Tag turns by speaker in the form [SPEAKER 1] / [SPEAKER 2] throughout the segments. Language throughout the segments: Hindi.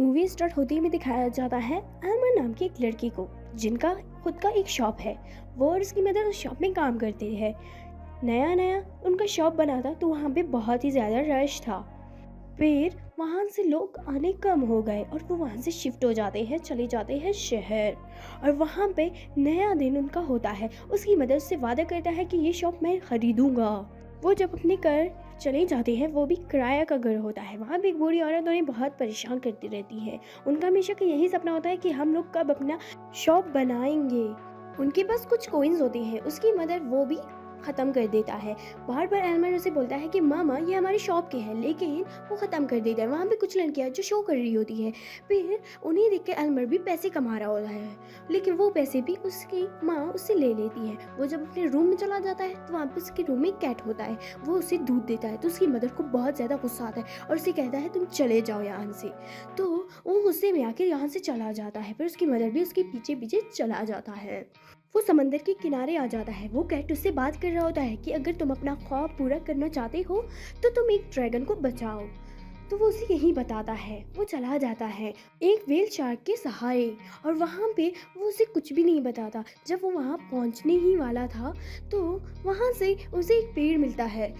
[SPEAKER 1] मूवी स्टार्ट होते ही में दिखाया जाता है एल्मर नाम की एक लड़की को, जिनका खुद का एक शॉप है। वो और उसकी मदर उस शॉप में काम करते हैं। नया नया उनका शॉप बना था तो वहाँ पे बहुत ही ज़्यादा रश था। फिर वहाँ से लोग आने कम हो गए और वो वहाँ से शिफ्ट हो जाते हैं, चले जाते हैं शहर। और वहाँ पे नया दिन उनका होता है। उसकी मदर उससे वादा करता है कि ये शॉप मैं खरीदूंगा। वो जब अपने घर चले जाते हैं, वो भी किराया का घर होता है। वहाँ पे एक बूढ़ी औरत उन्हें बहुत परेशान करती रहती है। उनका हमेशा का यही सपना होता है कि हम लोग कब अपना शॉप बनाएंगे। उनके पास कुछ कॉइन्स होते हैं, उसकी मदर वो भी ख़त्म कर देता है। बार बार एल्मर उसे बोलता है कि मामा ये हमारी शॉप के हैं, लेकिन वो ख़त्म कर देता है। वहाँ पे कुछ लड़कियाँ जो शो कर रही होती है। फिर उन्हें देख के एल्मर भी पैसे कमा रहा होता है, लेकिन वो पैसे भी उसकी माँ उससे ले लेती है। वो जब अपने रूम में चला जाता है तो वहाँ पे उसके रूम में एक कैट होता है, वो उसे दूध देता है। तो उसकी मदर को बहुत ज़्यादा गुस्सा आता है और उसे कहता है तुम चले जाओ यहाँ से। तो वो गुस्से में आकर यहाँ से चला जाता है। फिर उसकी मदर भी उसके पीछे पीछे चला जाता है। वो समंदर के किनारे आ जाता है। वो कैट उससे बात कर रहा होता है कि अगर तुम अपना ख्वाब पूरा करना चाहते हो तो तुम एक ड्रैगन को बचाओ। तो वो उसे यही बताता है। वो चला जाता है एक व्हेल शार्क के सहारे, और वहाँ पे वो उसे कुछ भी नहीं बताता। जब वो वहाँ पहुँचने ही वाला था तो वहाँ से उसे एक पेड़ मिलता है।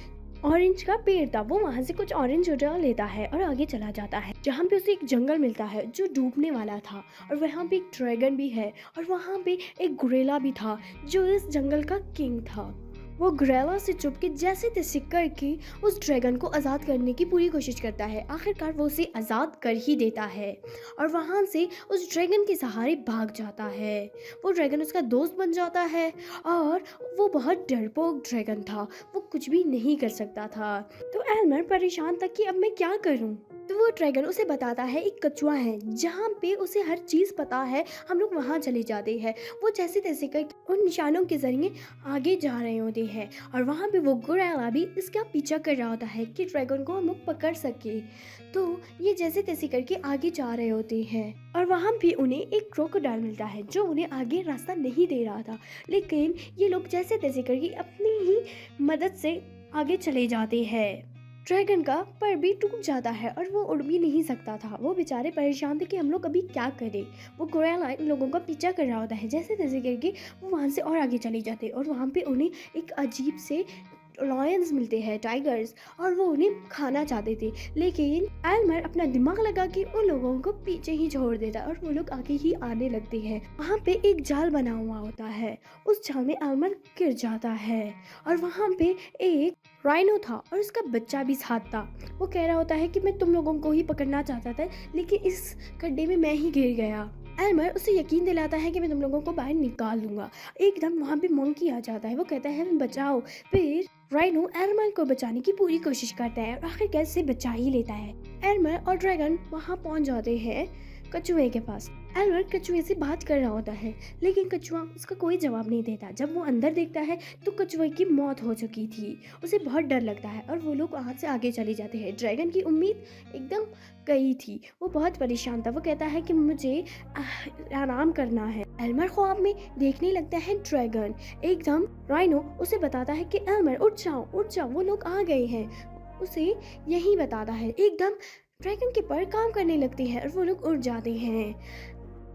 [SPEAKER 1] ऑरेंज का पेड़ था। वो वहाँ से कुछ ऑरेंज उठा लेता है और आगे चला जाता है, जहाँ पे उसे एक जंगल मिलता है जो डूबने वाला था। और वहाँ पे एक ड्रैगन भी है, और वहाँ पे एक गोरिल्ला भी था जो इस जंगल का किंग था। वो गोरिल्ला से छुप के जैसे तैसे करके उस ड्रैगन को आज़ाद करने की पूरी कोशिश करता है। आखिरकार वो उसे आज़ाद कर ही देता है और वहाँ से उस ड्रैगन के सहारे भाग जाता है। वो ड्रैगन उसका दोस्त बन जाता है और वो बहुत डरपोक ड्रैगन था। वो कुछ भी नहीं कर सकता था। तो एल्मर परेशान था कि अब मैं क्या करूं। तो वो ड्रैगन उसे बताता है एक कछुआ है जहाँ पे उसे हर चीज़ पता है, हम लोग वहाँ चले जाते हैं। वो जैसे तैसे कर उन निशानों के जरिए आगे जा रहे होते हैं, और वहाँ पे वो गोरिल्ला भी इसका पीछा कर रहा होता है कि ड्रैगन को हम लोग पकड़ सके। तो ये जैसे तैसे करके आगे जा रहे होते हैं, और वहाँ भी उन्हें एक क्रोकोडाइल मिलता है जो उन्हें आगे रास्ता नहीं दे रहा था। लेकिन ये लोग जैसे तैसे करके अपनी ही मदद से आगे चले जाते हैं। ड्रैगन का पर भी टूट जाता है और वो उड़ भी नहीं सकता था। वो बेचारे परेशान थे कि हम लोग अभी क्या करें। वो गोरिल्ला इन लोगों का पीछा कर रहा होता है। जैसे तैसे करके वो वहाँ से और आगे चले जाते, और वहाँ पे उन्हें एक अजीब से लॉयंस मिलते हैं, टाइगर्स, और वो उन्हें खाना चाहते थे। लेकिन एल्मर अपना दिमाग लगा के उन लोगों को पीछे ही छोड़ देता है और वो लोग आगे ही आने लगते हैं। वहाँ पे एक जाल बना हुआ होता है, उस जाल में एल्मर गिर जाता है, और वहाँ पे एक राइनो था और उसका बच्चा भी साथ था। वो कह रहा होता है कि मैं तुम लोगों को ही पकड़ना चाहता था, लेकिन इस गड्ढे में मैं ही गिर गया। एल्मर उसे यकीन दिलाता है कि मैं तुम लोगों को बाहर निकाल लूंगा। एकदम वहाँ पे मंकी आ जाता है। वो कहता है बचाओ। फिर राइनो एल्मर को बचाने की पूरी कोशिश करता है और आखिरकार से बचा ही लेता है। एल्मर और ड्रैगन वहाँ पहुँच जाते हैं कछुए के पास। एल्मर कछुए से बात कर रहा होता है, लेकिन कछुआ उसका कोई जवाब नहीं देता। जब वो अंदर देखता है तो कछुए की मौत हो चुकी थी। उसे बहुत डर लगता है और वो लोग वहाँ से आगे चले जाते हैं। ड्रैगन की उम्मीद एकदम गई थी। वो बहुत परेशान था। वो कहता है कि मुझे आराम करना है। एल्मर ख्वाब में देखने लगता है ड्रैगन। एकदम राइनो उसे बताता है कि एल्मर उठ जाओ उठ जाओ, वो लोग आ गए हैं। उसे यही बताता है। एकदम ड्रैगन के पर काम करने लगते हैं और वो लोग उड़ जाते हैं।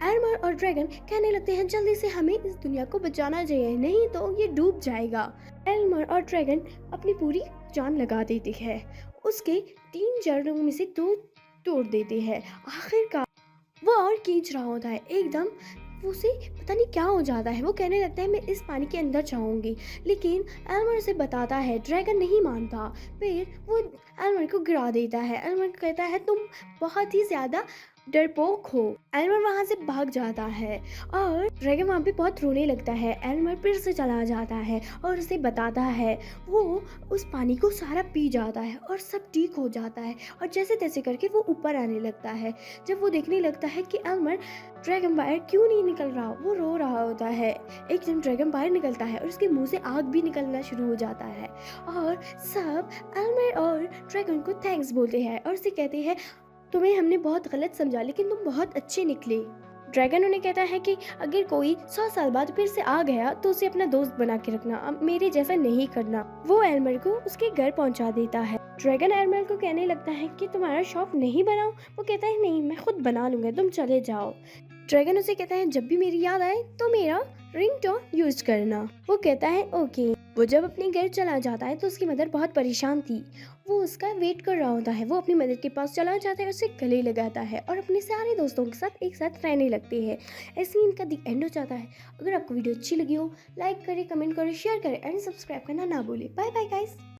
[SPEAKER 1] एल्मर और ड्रैगन कहने लगते हैं जल्दी से हमें इस दुनिया को बचाना चाहिए, नहीं तो ये डूब जाएगा। एल्मर और ड्रैगन अपनी पूरी जान लगा देते हैं। उसके 3 जड़ों में से 2 तोड़ देते हैं। आखिरकार वो और खींच रहा होता है। एकदम उसे पता नहीं क्या हो जाता है। वो कहने लगता है मैं इस पानी के अंदर जाऊंगी, लेकिन एल्मर उसे बताता है। ड्रैगन नहीं मानता। फिर वो एल्मर को गिरा देता है। एल्मर कहता है तुम बहुत ही ज्यादा डरपोक हो। एल्मर वहाँ से भाग जाता है और ड्रैगन वहाँ पे बहुत रोने लगता है। एल्मर फिर से चला जाता है और उसे बताता है। वो उस पानी को सारा पी जाता है और सब ठीक हो जाता है, और जैसे तैसे करके वो ऊपर आने लगता है। जब वो देखने लगता है कि एल्मर ड्रैगन बाहर क्यों नहीं निकल रहा, वो रो रहा होता है। एकदम ड्रैगन बाहर निकलता है और उसके मुंह से आग भी निकलना शुरू हो जाता है, और सब एल्मर और ड्रैगन को थैंक्स बोलते हैं और उसे कहते हैं तुम्हें हमने बहुत गलत समझा, लेकिन तुम बहुत अच्छे निकले। ड्रैगन उन्हें कहता है कि अगर कोई 100 साल बाद फिर से आ गया तो उसे अपना दोस्त बना के रखना, अब मेरे जैसा नहीं करना। वो एल्मर को उसके घर पहुंचा देता है। ड्रैगन एडमिरल को कहने लगता है कि तुम्हारा शॉप नहीं बनाओ। वो कहता है नहीं, मैं खुद बना लूँगा, तुम चले जाओ। ड्रैगन उसे कहता है जब भी मेरी याद आए तो मेरा रिंगटोन यूज करना। वो कहता है ओके। वो जब अपने घर चला जाता है तो उसकी मदर बहुत परेशान थी। वो उसका वेट कर रहा होता है। वो अपनी मदर के पास चला जाता है, उसे गले लगाता है और अपने सारे दोस्तों के साथ एक साथ रहने लगते हैं। ऐसे ही इनका दी एंड हो जाता है। अगर आपको वीडियो अच्छी लगी हो, लाइक करें, कमेंट करें, शेयर करें एंड सब्सक्राइब करना ना भूलें। Bye bye guys.